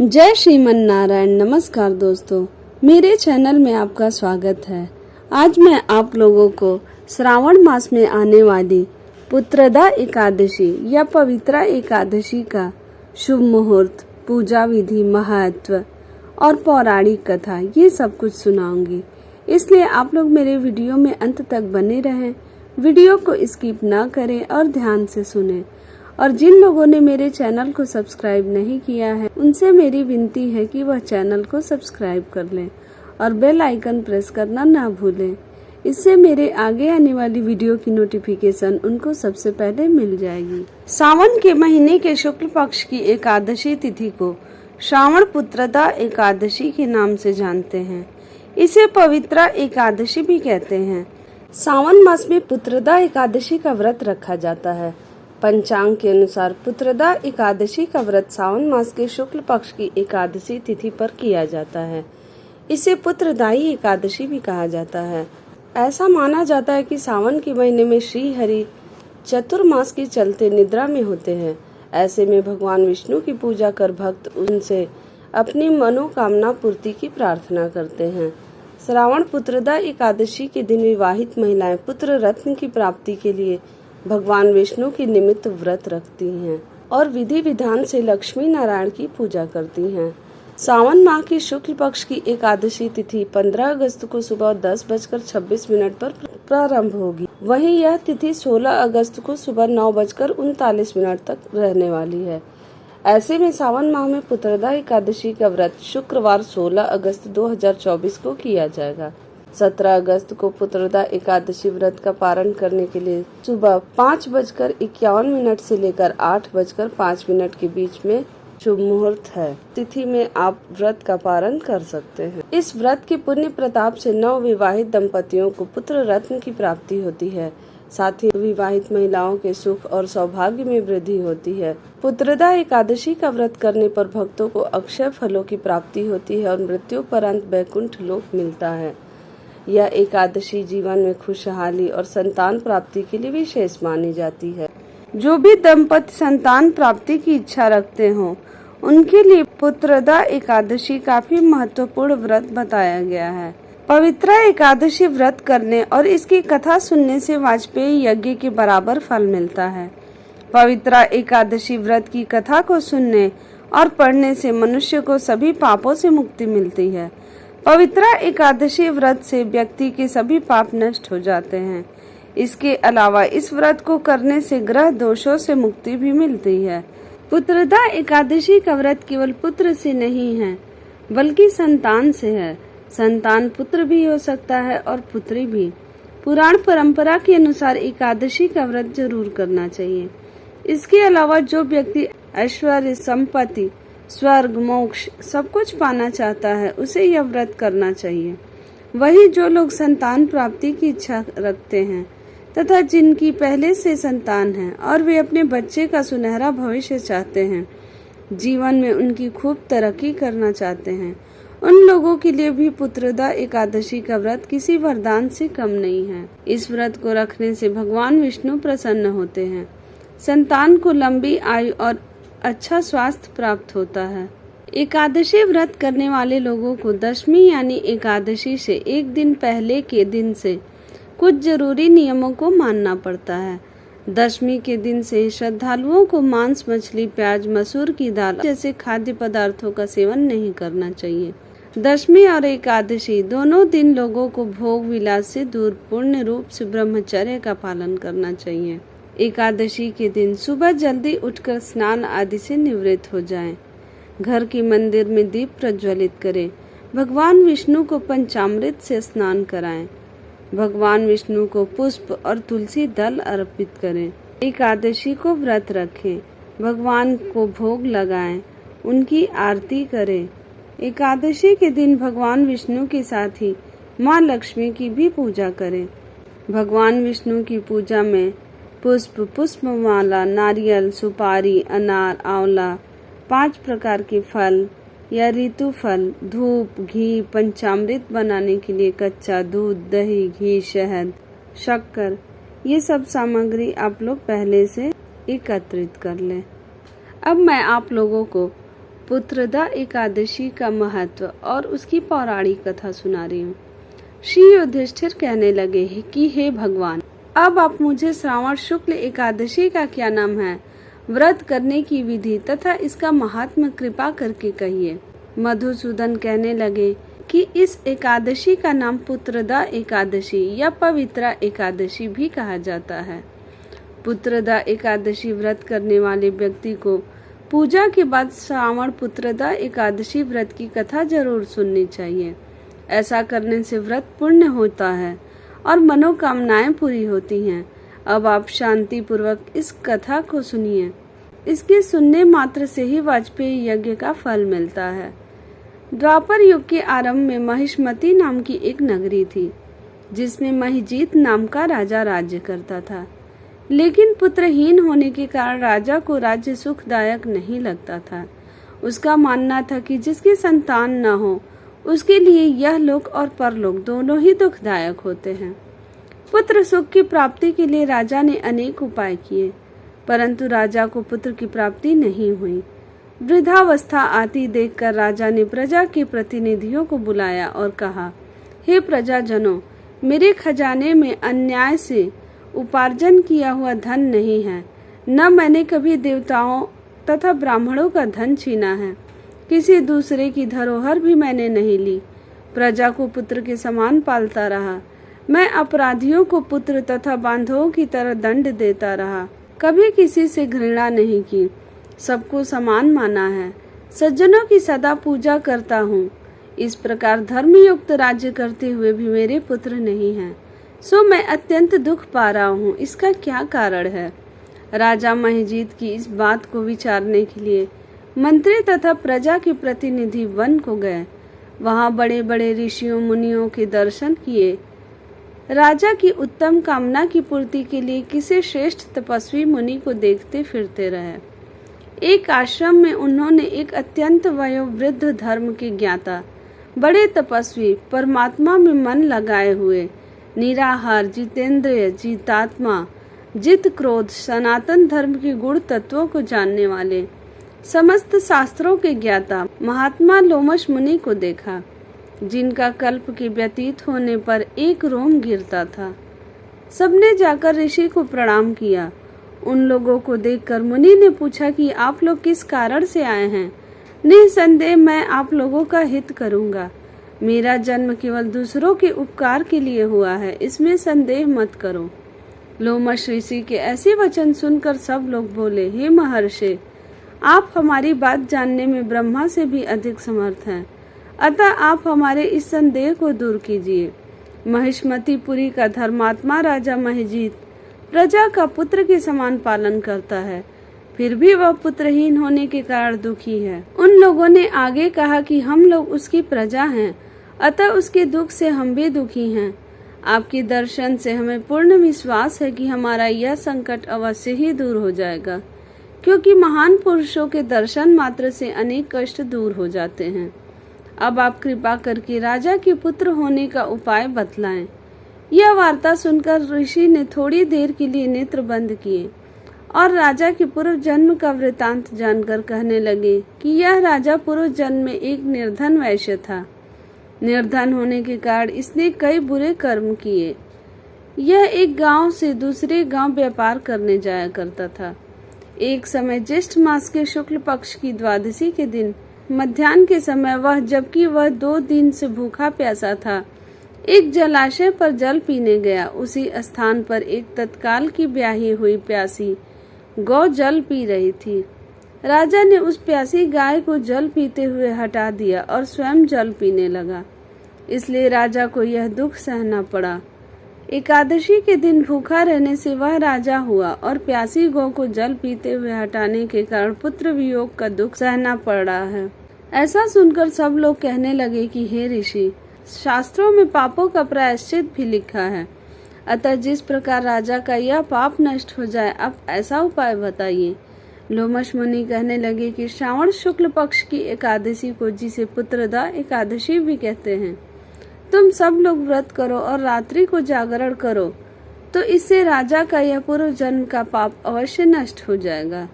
जय श्रीमन नारायण। नमस्कार दोस्तों, मेरे चैनल में आपका स्वागत है। आज मैं आप लोगों को श्रावण मास में आने वाली पुत्रदा एकादशी या पवित्रा एकादशी का शुभ मुहूर्त, पूजा विधि, महत्व और पौराणिक कथा ये सब कुछ सुनाऊंगी। इसलिए आप लोग मेरे वीडियो में अंत तक बने रहें, वीडियो को स्किप ना करें और ध्यान से सुनें। और जिन लोगों ने मेरे चैनल को सब्सक्राइब नहीं किया है उनसे मेरी विनती है कि वह चैनल को सब्सक्राइब कर लें और बेल आइकन प्रेस करना ना भूलें। इससे मेरे आगे आने वाली वीडियो की नोटिफिकेशन उनको सबसे पहले मिल जाएगी। सावन के महीने के शुक्ल पक्ष की एकादशी तिथि को श्रावण पुत्रदा एकादशी के नाम से जानते हैं। इसे पवित्रा एकादशी भी कहते हैं। सावन मास में पुत्रदा एकादशी का व्रत रखा जाता है। पंचांग के अनुसार पुत्रदा एकादशी का व्रत सावन मास के शुक्ल पक्ष की एकादशी तिथि पर किया जाता है। इसे पुत्रदायी एकादशी भी कहा जाता है। ऐसा माना जाता है कि सावन के महीने में श्री हरि चतुर्मास के चलते निद्रा में होते हैं। ऐसे में भगवान विष्णु की पूजा कर भक्त उनसे अपनी मनोकामना पूर्ति की प्रार्थना करते हैं। श्रावण पुत्रदा एकादशी के दिन विवाहित महिलाएं पुत्र रत्न की प्राप्ति के लिए भगवान विष्णु की निमित्त व्रत रखती हैं और विधि विधान से लक्ष्मी नारायण की पूजा करती हैं। सावन माह की शुक्ल पक्ष की एकादशी तिथि 15 अगस्त को सुबह 10:26 पर प्रारंभ होगी। वहीं यह तिथि 16 अगस्त को सुबह 9:39 तक रहने वाली है। ऐसे में सावन माह में पुत्रदा एकादशी का व्रत शुक्रवार 16 अगस्त 2024 को किया जाएगा। 17 अगस्त को पुत्रदा एकादशी व्रत का पारण करने के लिए सुबह 5:51 से लेकर 8:05 के बीच में शुभ मुहूर्त है। तिथि में आप व्रत का पारण कर सकते हैं। इस व्रत के पुण्य प्रताप से नव विवाहित दंपतियों को पुत्र रत्न की प्राप्ति होती है। साथ ही विवाहित महिलाओं के सुख और सौभाग्य में वृद्धि होती है। पुत्रदा एकादशी का व्रत करने पर भक्तों को अक्षय फलों की प्राप्ति होती है और मृत्यु उपरांत वैकुंठ लोक मिलता है। यह एकादशी जीवन में खुशहाली और संतान प्राप्ति के लिए विशेष मानी जाती है। जो भी दंपति संतान प्राप्ति की इच्छा रखते हों उनके लिए पुत्रदा एकादशी काफी महत्वपूर्ण व्रत बताया गया है। पवित्रा एकादशी व्रत करने और इसकी कथा सुनने से वाजपेयी यज्ञ के बराबर फल मिलता है। पवित्रा एकादशी व्रत की कथा को सुनने और पढ़ने से मनुष्य को सभी पापों से मुक्ति मिलती है। पवित्रा एकादशी व्रत से व्यक्ति के सभी पाप नष्ट हो जाते हैं। इसके अलावा इस व्रत को करने से ग्रह दोषों से मुक्ति भी मिलती है। पुत्रदा एकादशी का व्रत केवल पुत्र से नहीं है बल्कि संतान से है। संतान पुत्र भी हो सकता है और पुत्री भी। पुराण परंपरा के अनुसार एकादशी का व्रत जरूर करना चाहिए। इसके अलावा जो व्यक्ति ऐश्वर्य, संपत्ति, स्वर्ग, मोक्ष सब कुछ पाना चाहता है उसे यह व्रत करना चाहिए। वही जो लोग संतान प्राप्ति की इच्छा रखते हैं तथा जिनकी पहले से संतान है और वे अपने बच्चे का सुनहरा भविष्य चाहते हैं, जीवन में उनकी खूब तरक्की करना चाहते हैं, उन लोगों के लिए भी पुत्रदा एकादशी का व्रत किसी वरदान से कम नहीं है। इस व्रत को रखने से भगवान विष्णु प्रसन्न होते हैं। संतान को लंबी आयु और अच्छा स्वास्थ्य प्राप्त होता है। एकादशी व्रत करने वाले लोगों को दशमी यानी एकादशी से एक दिन पहले के दिन से कुछ जरूरी नियमों को मानना पड़ता है। दशमी के दिन से श्रद्धालुओं को मांस, मछली, प्याज, मसूर की दाल जैसे खाद्य पदार्थों का सेवन नहीं करना चाहिए। दशमी और एकादशी दोनों दिन लोगों को भोग विलास से दूर पूर्ण रूप से ब्रह्मचर्य का पालन करना चाहिए। एकादशी के दिन सुबह जल्दी उठकर स्नान आदि से निवृत्त हो जाएं। घर के मंदिर में दीप प्रज्वलित करें। भगवान विष्णु को पंचामृत से स्नान कराएं। भगवान विष्णु को पुष्प और तुलसी दल अर्पित करें। एकादशी को व्रत रखें। भगवान को भोग लगाएं। उनकी आरती करें। एकादशी के दिन भगवान विष्णु के साथ ही माँ लक्ष्मी की भी पूजा करें। भगवान विष्णु की पूजा में पुष्प, पुष्पमाला, नारियल, सुपारी, अनार, आंवला, 5 प्रकार के फल या ऋतु फल, धूप, घी, पंचामृत बनाने के लिए कच्चा दूध, दही, घी, शहद, शक्कर, ये सब सामग्री आप लोग पहले से एकत्रित कर लें। अब मैं आप लोगों को पुत्रदा एकादशी का महत्व और उसकी पौराणिक कथा सुना रही हूँ। श्री युधिष्ठिर कहने लगे कि हे भगवान, अब आप मुझे श्रावण शुक्ल एकादशी का क्या नाम है, व्रत करने की विधि तथा इसका महात्म्य कृपा करके कहिए। मधुसूदन कहने लगे कि इस एकादशी का नाम पुत्रदा एकादशी या पवित्रा एकादशी भी कहा जाता है। पुत्रदा एकादशी व्रत करने वाले व्यक्ति को पूजा के बाद श्रावण पुत्रदा एकादशी व्रत की कथा जरूर सुननी चाहिए। ऐसा करने से व्रत पूर्ण होता है और मनोकामनाएं पूरी होती हैं। अब आप शांति पूर्वक इस कथा को सुनिए। इसके सुनने मात्र से ही वाजपेयी यज्ञ का फल मिलता है। द्वापर युग के आरंभ में महिष्मती नाम की एक नगरी थी, जिसमें महिजीत नाम का राजा राज्य करता था। लेकिन पुत्रहीन होने के कारण राजा को राज्य सुखदायक नहीं लगता था। उसका मानना था कि जिसकी संतान न हो उसके लिए यह लोक और परलोक दोनों ही दुखदायक होते हैं। पुत्र सुख की प्राप्ति के लिए राजा ने अनेक उपाय किए, परंतु राजा को पुत्र की प्राप्ति नहीं हुई। वृद्धावस्था आती देखकर राजा ने प्रजा के प्रतिनिधियों को बुलाया और कहा, हे प्रजाजनों, मेरे खजाने में अन्याय से उपार्जन किया हुआ धन नहीं है, न मैंने कभी देवताओं तथा ब्राह्मणों का धन छीना है। किसी दूसरे की धरोहर भी मैंने नहीं ली। प्रजा को पुत्र के समान पालता रहा। मैं अपराधियों को पुत्र तथा बांधवों की तरह दंड देता रहा। कभी किसी से घृणा नहीं की, सबको समान माना है। सज्जनों की सदा पूजा करता हूँ। इस प्रकार धर्मयुक्त राज्य करते हुए भी मेरे पुत्र नहीं हैं, सो मैं अत्यंत दुख पा रहा हूँ। इसका क्या कारण है? राजा महिजीत की इस बात को विचारने के लिए मंत्री तथा प्रजा के प्रतिनिधि वन को गए। वहां बड़े बड़े ऋषियों मुनियों के दर्शन किए। राजा की उत्तम कामना की पूर्ति के लिए किसी श्रेष्ठ तपस्वी मुनि को देखते फिरते रहे। एक आश्रम में उन्होंने एक अत्यंत वयोवृद्ध धर्म के ज्ञाता, बड़े तपस्वी, परमात्मा में मन लगाए हुए, निराहार, जितेंद्रिय, जितात्मा, जित क्रोध, सनातन धर्म के गुण तत्वों को जानने वाले, समस्त शास्त्रों के ज्ञाता महात्मा लोमश मुनि को देखा, जिनका कल्प के व्यतीत होने पर एक रोम गिरता था। सबने जाकर ऋषि को प्रणाम किया। उन लोगों को देखकर मुनि ने पूछा कि आप लोग किस कारण से आए हैं? निसंदेह मैं आप लोगों का हित करूंगा। मेरा जन्म केवल दूसरों के उपकार के लिए हुआ है, इसमें संदेह मत करो। लोमश ऋषि के ऐसे वचन सुनकर सब लोग बोले, हे महर्षि, आप हमारी बात जानने में ब्रह्मा से भी अधिक समर्थ हैं, अतः आप हमारे इस संदेह को दूर कीजिए। महिष्मतीपुरी का धर्मात्मा राजा महिजीत प्रजा का पुत्र के समान पालन करता है, फिर भी वह पुत्रहीन होने के कारण दुखी है। उन लोगों ने आगे कहा कि हम लोग उसकी प्रजा हैं, अतः उसके दुख से हम भी दुखी हैं। आपके दर्शन से हमें पूर्ण विश्वास है कि हमारा यह संकट अवश्य ही दूर हो जाएगा, क्योंकि महान पुरुषों के दर्शन मात्र से अनेक कष्ट दूर हो जाते हैं। अब आप कृपा करके राजा के पुत्र होने का उपाय बतलाएं। यह वार्ता सुनकर ऋषि ने थोड़ी देर के लिए नेत्र बंद किए और राजा के पूर्व जन्म का वृतांत जानकर कहने लगे कि यह राजा पूर्व जन्म में एक निर्धन वैश्य था। निर्धन होने के कारण इसने कई बुरे कर्म किए। यह एक गांव से दूसरे गांव व्यापार करने जाया करता था। एक समय ज्येष्ठ मास के शुक्ल पक्ष की द्वादशी के दिन मध्याह्न के समय जबकि वह 2 दिन से भूखा प्यासा था, एक जलाशय पर जल पीने गया। उसी स्थान पर एक तत्काल की ब्याही हुई प्यासी गौ जल पी रही थी। राजा ने उस प्यासी गाय को जल पीते हुए हटा दिया और स्वयं जल पीने लगा, इसलिए राजा को यह दुख सहना पड़ा। एकादशी के दिन भूखा रहने से वह राजा हुआ और प्यासी गौ को जल पीते हुए हटाने के कारण पुत्र वियोग का दुख सहना पड़ रहा है। ऐसा सुनकर सब लोग कहने लगे कि हे ऋषि, शास्त्रों में पापों का प्रायश्चित भी लिखा है, अतः जिस प्रकार राजा का यह पाप नष्ट हो जाए, अब ऐसा उपाय बताइए। लोमश मुनि कहने लगे कि श्रावण शुक्ल पक्ष की एकादशी को, जिसे पुत्रदा एकादशी भी कहते हैं, तुम सब लोग व्रत करो और रात्रि को जागरण करो, तो इससे राजा का यह पूर्व जन्म का पाप अवश्य नष्ट हो जाएगा।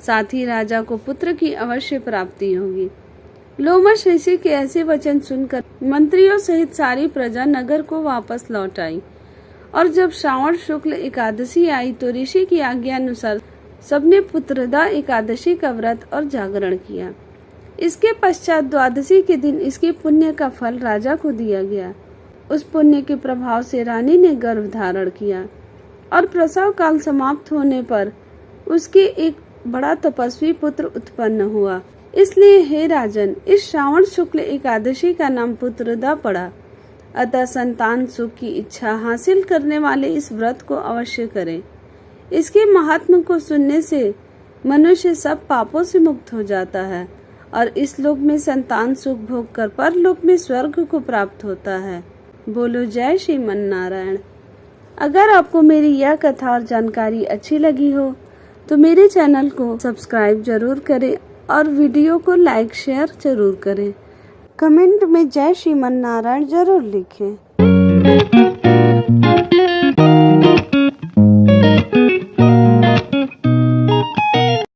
साथ ही राजा को पुत्र की अवश्य प्राप्ति होगी। लोमश ऋषि के ऐसे वचन सुनकर मंत्रियों सहित सारी प्रजा नगर को वापस लौट आई और जब श्रावण शुक्ल एकादशी आई तो ऋषि की आज्ञा अनुसार सबने पुत्रदा एकादशी का व्रत और जागरण किया। इसके पश्चात द्वादशी के दिन इसके पुण्य का फल राजा को दिया गया। उस पुण्य के प्रभाव से रानी ने गर्भ धारण किया और प्रसव काल समाप्त होने पर उसके एक बड़ा तपस्वी पुत्र उत्पन्न हुआ। इसलिए हे राजन, इस श्रावण शुक्ल एकादशी का नाम पुत्रदा पड़ा। अतः संतान सुख की इच्छा हासिल करने वाले इस व्रत को अवश्य करें। इसके महात्म को सुनने से मनुष्य सब पापों से मुक्त हो जाता है और इस लोक में संतान सुख भोग कर परलोक में स्वर्ग को प्राप्त होता है। बोलो जय श्रीमन नारायण। अगर आपको मेरी यह कथा और जानकारी अच्छी लगी हो तो मेरे चैनल को सब्सक्राइब जरूर करें और वीडियो को लाइक शेयर जरूर करें। कमेंट में जय श्रीमन नारायण जरूर लिखें।